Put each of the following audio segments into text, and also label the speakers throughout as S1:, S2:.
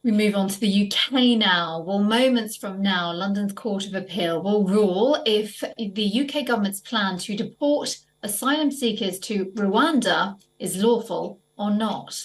S1: We move on to the UK now. Well, moments from now, London's Court of Appeal will rule if the UK government's plan to deport asylum seekers to Rwanda is lawful or not.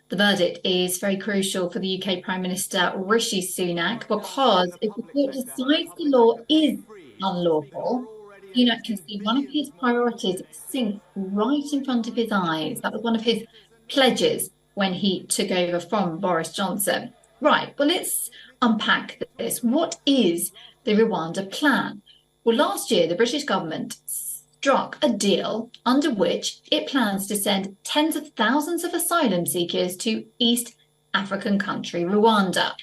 S1: The verdict is very crucial for the UK Prime Minister Rishi Sunak because if the court decides the law is unlawful, Sunak can see one of his priorities sink right in front of his eyes. That was one of his pledges when he took over from Boris Johnson. Right, well, let's unpack this. What is the Rwanda plan? Well, last year, the British government struck a deal under which it plans to send tens of thousands of asylum seekers to East African country Rwanda.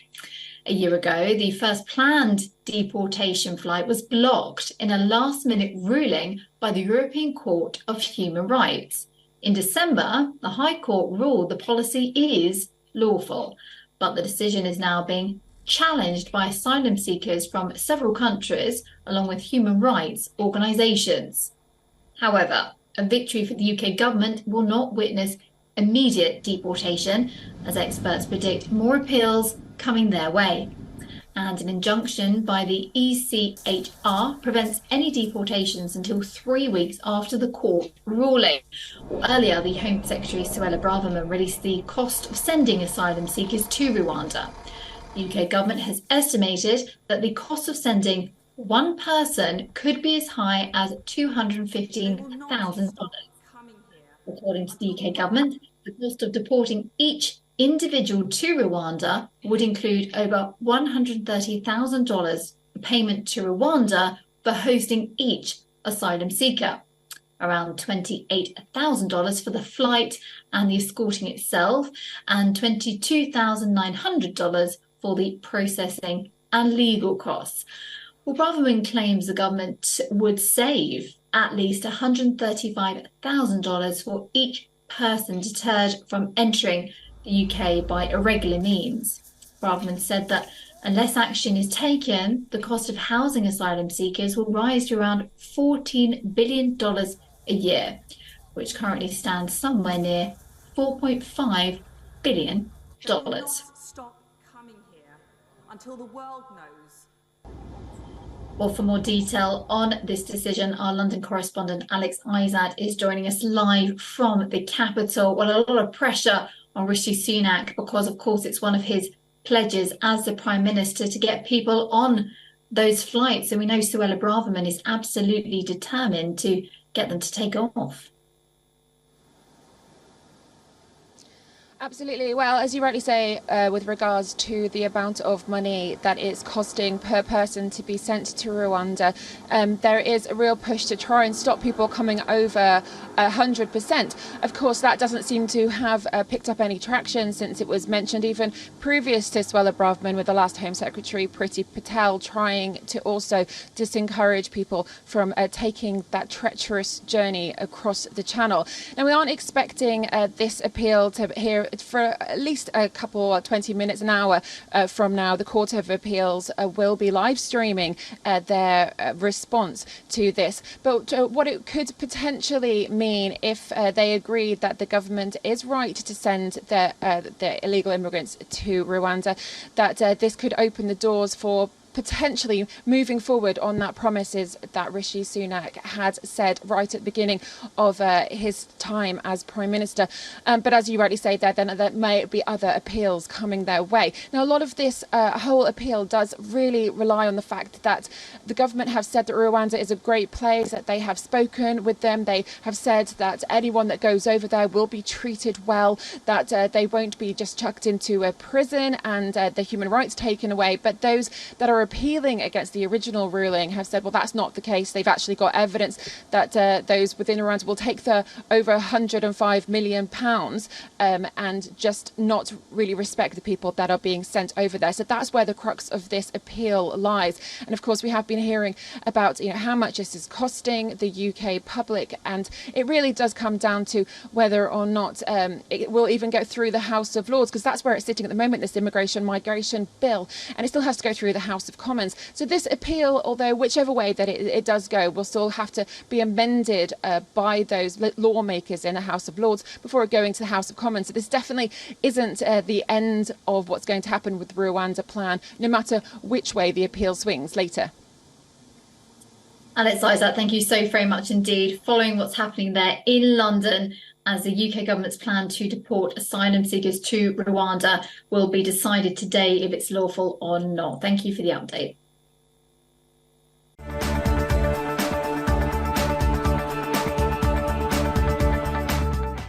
S1: A year ago, the first planned deportation flight was blocked in a last-minute ruling by the European Court of Human Rights. In December, the High Court ruled the policy is lawful, but the decision is now being challenged by asylum seekers from several countries, along with human rights organisations. However, a victory for the UK government will not witness immediate deportation, as experts predict more appeals coming their way. And an injunction by the ECHR prevents any deportations until 3 weeks after the court ruling. Earlier, the Home Secretary Suella Braverman released the cost of sending asylum seekers to Rwanda. The UK government has estimated that the cost of sending one person could be as high as $215,000. According to the UK government, the cost of deporting each individual to Rwanda would include over $130,000 payment to Rwanda for hosting each asylum seeker, around $28,000 for the flight and the escorting itself, and $22,900 for the processing and legal costs. Well, Braverman claims the government would save at least $135,000 for each person deterred from entering the UK by irregular means. Braverman said that unless action is taken, the cost of housing asylum seekers will rise to around $14 billion a year, which currently stands somewhere near $4.5 billion.
S2: Stop coming here until the world knows.
S1: Well, for more detail on this decision, our London correspondent Alex Izad is joining us live from the capital. Well, a lot of pressure on Rishi Sunak because, of course, it's one of his pledges as the Prime Minister to get people on those flights. And we know Suella Braverman is absolutely determined to get them to take off.
S3: Absolutely. Well, as you rightly say, with regards to the amount of money that it's costing per person to be sent to Rwanda, there is a real push to try and stop people coming over 100%. Of course, that doesn't seem to have picked up any traction since it was mentioned even previous to Suella Braverman, with the last Home Secretary, Priti Patel, trying to also disencourage people from taking that treacherous journey across the Channel. Now, we aren't expecting this appeal to hear for at least a couple, 20 minutes, an hour from now. The Court of Appeals will be live streaming their response to this. But what it could potentially mean if they agreed that the government is right to send the illegal immigrants to Rwanda, that this could open the doors for potentially moving forward on that promises that Rishi Sunak had said right at the beginning of his time as Prime Minister. But as you rightly say there may be other appeals coming their way. Now, a lot of this whole appeal does really rely on the fact that the government have said that Rwanda is a great place, that they have spoken with them. They have said that anyone that goes over there will be treated well, that they won't be just chucked into a prison and the human rights taken away. But those that are appealing against the original ruling have said, well, that's not the case. They've actually got evidence that those within Rwanda will take the over £105 million and just not really respect the people that are being sent over there. So that's where the crux of this appeal lies. And of course, we have been hearing about how much this is costing the UK public, and it really does come down to whether or not it will even go through the House of Lords, because that's where it's sitting at the moment, this immigration migration bill, and it still has to go through the House of of Commons. So this appeal, although whichever way that it does go, will still have to be amended by those lawmakers in the House of Lords before going to the House of Commons. So this definitely isn't the end of what's going to happen with the Rwanda plan, no matter which way the appeal swings later.
S1: Alex Isaac, thank you so very much indeed. Following what's happening there in London, as the UK government's plan to deport asylum seekers to Rwanda will be decided today if it's lawful or not. Thank you for the update.